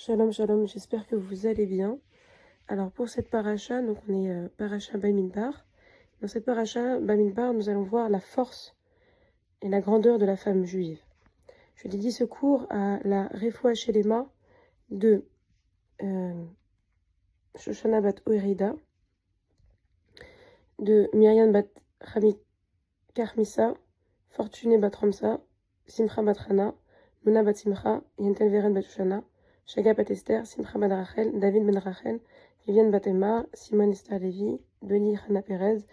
Shalom, shalom, j'espère que vous allez bien. Alors pour cette paracha, donc on est paracha Bamidbar. Dans cette paracha Bamidbar, nous allons voir la force et la grandeur de la femme juive. Je dédie ce cours à la Refoua Shelema de Shoshana bat Oerida, de Myriam bat Karmisa, Fortuné bat Ramsa, Simcha bat Hana, Nuna bat Simcha, Yentel Veren bat Shoshana, Shaga bat Esther, Simcha bat Rachel, David ben Rachel, Viviane bat Emma, Simone Esther Lévi, Beni Hana Perez,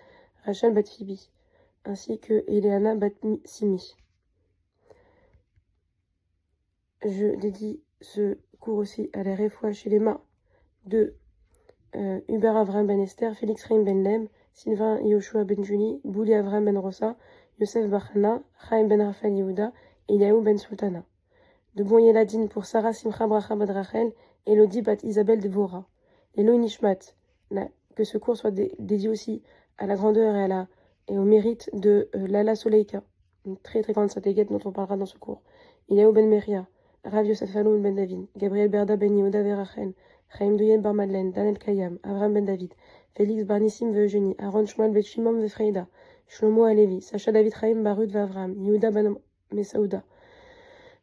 Rachel bat Phoebe, ainsi que Eleana bat Simi. Je dédie ce cours aussi à la Refoua Shelema de Hubert Avram ben Esther, Félix Reim ben Lem, Sylvain Yoshua ben Julie, Bouli Avram ben Rosa, Yosef Bachana, Chaim ben Raphaël Yehuda et Yahu ben Sultana. De bon Yeladine pour Sarah Simcha Bracha bat Rachel, Elodie bat Isabelle Devora. Eloi Nishmat, que ce cours soit dédié aussi à la grandeur et au mérite de Lala Soleika, une très très grande satéguette dont on parlera dans ce cours. Yahu ben Meria, Rav Yosef Haloun ben David, Gabriel Berda ben Yehuda Verachel, Chaim Douyen bar Madeleine, Daniel Kayam, Avram ben David, Félix bar Nissim Eugénie, Aaron Shmuel ben Shimon Vefreida, Shlomo Alevi, Sacha David Chaim Barud Vavram, Yehuda ben Mesaouda,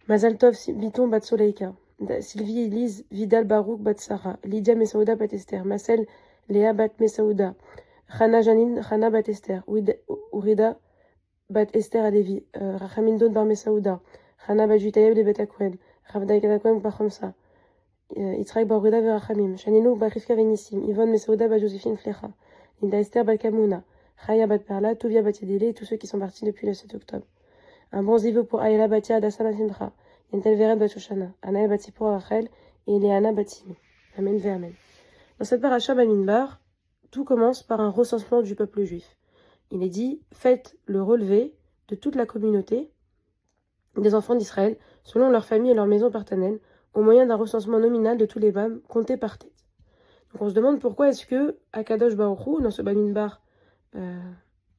Mazal Tov Biton bat Soleika, Sylvie Elise Vidal Barouk bat Sarah, Lydia Mesaouda bat Esther, Marcel Léa bat Mesaouda, Chana Janine Chana bat Esther, Urida bat Esther Alevi, Rachamindon bar Mesaouda, Chana bat Jutayeb de Betakwen, Ravdaï Kadakwen bat Khamsa, Yitzhak bar Urida Verachamim, Shaninou bat Rivka Venissim, Yvonne Mesaouda bat Joséphine Flecha, Linda Esther bat Kamouna, Chaya bat Perla, Touvia bat Yedele et tous ceux qui sont partis depuis le 7 octobre. Un bon zivo pour Ayala Batia Adassa Batimcha, Yentel Veret bat Shoshana, Anaël bat Sipor Rachel et Eleana bat Simi. Amen ve Amen. Dans cette paracha Bamidbar, tout commence par un recensement du peuple juif. Il est dit, faites le relevé de toute la communauté des enfants d'Israël, selon leur famille et leur maison partenelle, au moyen d'un recensement nominal de tous les bams, comptés par tête. Donc on se demande pourquoi est-ce que Akadosh Baruch Hu, dans ce Bamidbar,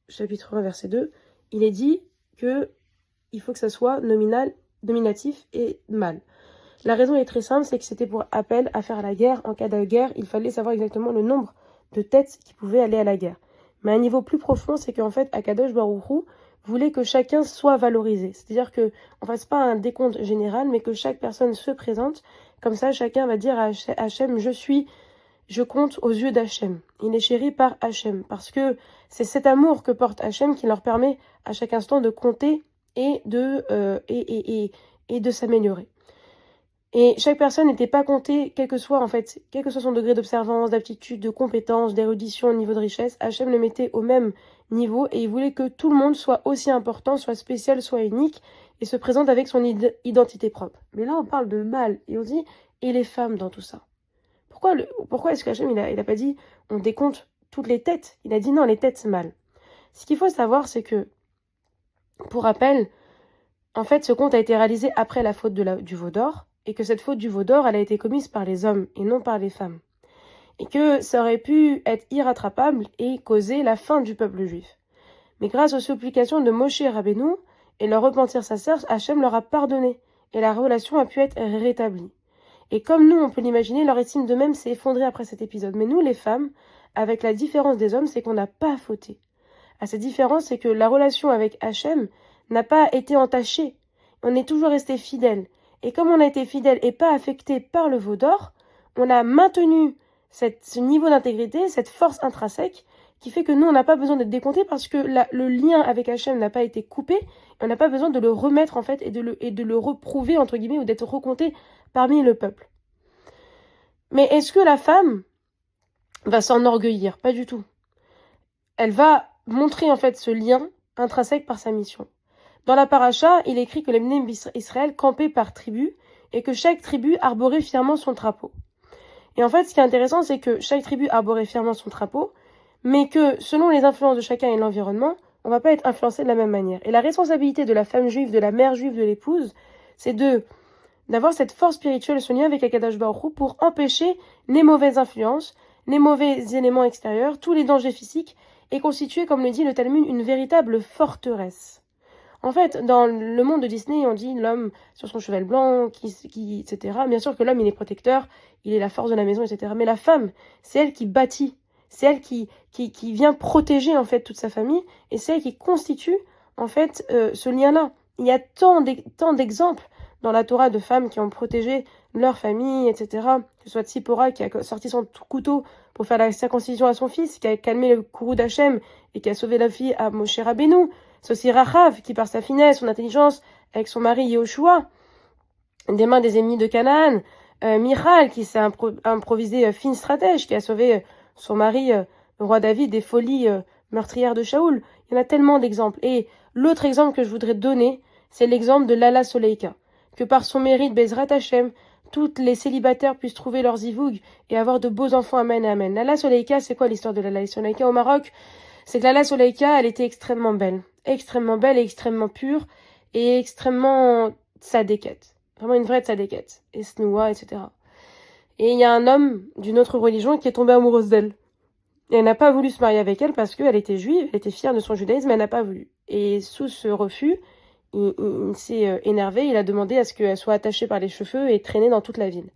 chapitre 1, verset 2, il est dit que il faut que ça soit nominatif et mâle. La raison est très simple, c'est que c'était pour appel à faire la guerre. En cas de guerre, il fallait savoir exactement le nombre de têtes qui pouvaient aller à la guerre. Mais à un niveau plus profond, c'est qu'en fait, Akadosh Baruch Hu voulait que chacun soit valorisé. C'est-à-dire qu'on ne fasse pas un décompte général, mais que chaque personne se présente. Comme ça, chacun va dire à Hachem, je compte aux yeux d'Hachem. Il est chéri par Hachem. Parce que c'est cet amour que porte Hachem qui leur permet à chaque instant de compter et de s'améliorer. Et chaque personne n'était pas comptée, quel que soit son degré d'observance, d'aptitude, de compétence, d'érudition, niveau de richesse. Hachem le mettait au même niveau et il voulait que tout le monde soit aussi important, soit spécial, soit unique et se présente avec son identité propre. Mais là, on parle de mâle et on dit et les femmes dans tout ça. Pourquoi est-ce qu'Hachem il a pas dit on décompte toutes les têtes? Il a dit non, les têtes c'est mâle. Ce qu'il faut savoir, c'est que pour rappel, en fait, ce compte a été réalisé après la faute du veau d'or, et que cette faute du veau d'or, elle a été commise par les hommes et non par les femmes. Et que ça aurait pu être irrattrapable et causer la fin du peuple juif. Mais grâce aux supplications de Moshe Rabbeinu et leur repentir sincère, Hachem leur a pardonné, et la relation a pu être rétablie. Et comme nous, on peut l'imaginer, leur estime d'eux-mêmes s'est effondrée après cet épisode. Mais nous, les femmes, avec la différence des hommes, c'est qu'on n'a pas fauté. À cette différence, c'est que la relation avec Hachem n'a pas été entachée. On est toujours resté fidèle. Et comme on a été fidèle et pas affecté par le veau d'or, on a maintenu ce niveau d'intégrité, cette force intrinsèque, qui fait que nous, on n'a pas besoin d'être décompté parce que le lien avec Hachem n'a pas été coupé. Et on n'a pas besoin de le remettre, en fait, et de le reprouver, entre guillemets, ou d'être recompté parmi le peuple. Mais est-ce que la femme va s'enorgueillir? Pas du tout. Elle va montrer, en fait, ce lien intrinsèque par sa mission. Dans la paracha, il est écrit que les Bnei Israël campaient par tribu et que chaque tribu arborait fièrement son drapeau. Et en fait, ce qui est intéressant, c'est que chaque tribu arborait fièrement son drapeau, mais que selon les influences de chacun et l'environnement, on ne va pas être influencé de la même manière. Et la responsabilité de la femme juive, de la mère juive, de l'épouse, c'est d'avoir cette force spirituelle, ce lien avec Akadosh Baruch Hu pour empêcher les mauvaises influences, les mauvais éléments extérieurs, tous les dangers physiques, et constituer, comme le dit le Talmud, une véritable forteresse. En fait, dans le monde de Disney, on dit l'homme sur son cheval blanc, etc. Bien sûr que l'homme, il est protecteur, il est la force de la maison, etc. Mais la femme, c'est elle qui bâtit, c'est elle qui vient protéger, en fait, toute sa famille, et c'est elle qui constitue, en fait, ce lien-là. Il y a tant d'exemples dans la Torah de femmes qui ont protégé leur famille, etc. Que ce soit Tzipora qui a sorti son couteau pour faire la circoncision à son fils, qui a calmé le courroux d'Hachem et qui a sauvé la fille à Moshe Rabbeinu. C'est aussi Rachav qui, par sa finesse, son intelligence, avec son mari Yehoshua, des mains des ennemis de Canaan. Michal qui s'est improvisé fine stratège, qui a sauvé son mari, le roi David, des folies meurtrières de Shaoul. Il y en a tellement d'exemples. Et l'autre exemple que je voudrais donner, c'est l'exemple de Lala Soleika. Que par son mérite, Bezrat Hashem, toutes les célibataires puissent trouver leurs zivougs et avoir de beaux enfants, amen et amen. Lala Soleika, c'est quoi l'histoire de Lala Soleika au Maroc? C'est que Lala Soleika, elle était extrêmement belle et extrêmement pure et extrêmement tzadékette. Vraiment une vraie tzadékette. Et snoua, etc. Et il y a un homme d'une autre religion qui est tombé amoureuse d'elle. Et elle n'a pas voulu se marier avec elle parce qu'elle était juive, elle était fière de son judaïsme, mais elle n'a pas voulu. Et sous ce refus, il s'est énervé, il a demandé à ce qu'elle soit attachée par les cheveux et traînée dans toute la ville.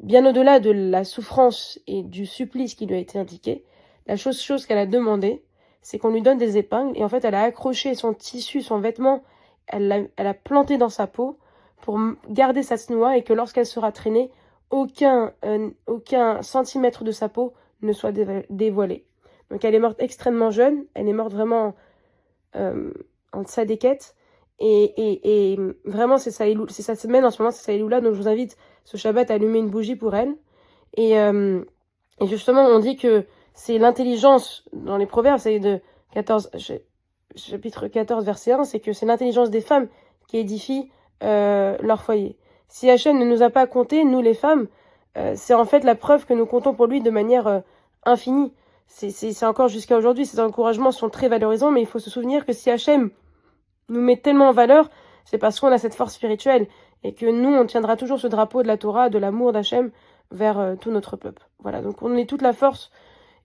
Bien au-delà de la souffrance et du supplice qui lui a été indiqué, la chose qu'elle a demandé, c'est qu'on lui donne des épingles, et en fait elle a accroché son tissu, son vêtement, elle a planté dans sa peau pour garder sa tsnoua et que lorsqu'elle sera traînée, aucun centimètre de sa peau ne soit dévoilé. Donc elle est morte extrêmement jeune, elle est morte vraiment en tzadékette, et vraiment c'est sa semaine en ce moment, c'est sa Iloula, donc je vous invite ce Shabbat à allumer une bougie pour elle. Et justement on dit que c'est l'intelligence, dans les proverbes, c'est de chapitre 14, verset 1, c'est que c'est l'intelligence des femmes qui édifie leur foyer. Si Hachem ne nous a pas compté, nous les femmes, c'est en fait la preuve que nous comptons pour lui de manière infinie. C'est encore jusqu'à aujourd'hui, ces encouragements sont très valorisants, mais il faut se souvenir que si Hachem nous met tellement en valeur, c'est parce qu'on a cette force spirituelle, et que nous, on tiendra toujours ce drapeau de la Torah, de l'amour d'Hachem vers tout notre peuple. Voilà, donc on est toute la force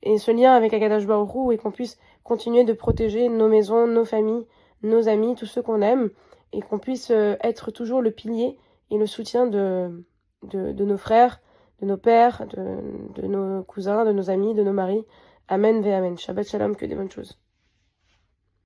et ce lien avec Akadosh Baruch Hu, et qu'on puisse continuer de protéger nos maisons, nos familles, nos amis, tous ceux qu'on aime, et qu'on puisse être toujours le pilier et le soutien de nos frères, de nos pères, de nos cousins, de nos amis, de nos maris. Amen ve amen. Shabbat shalom, que des bonnes choses.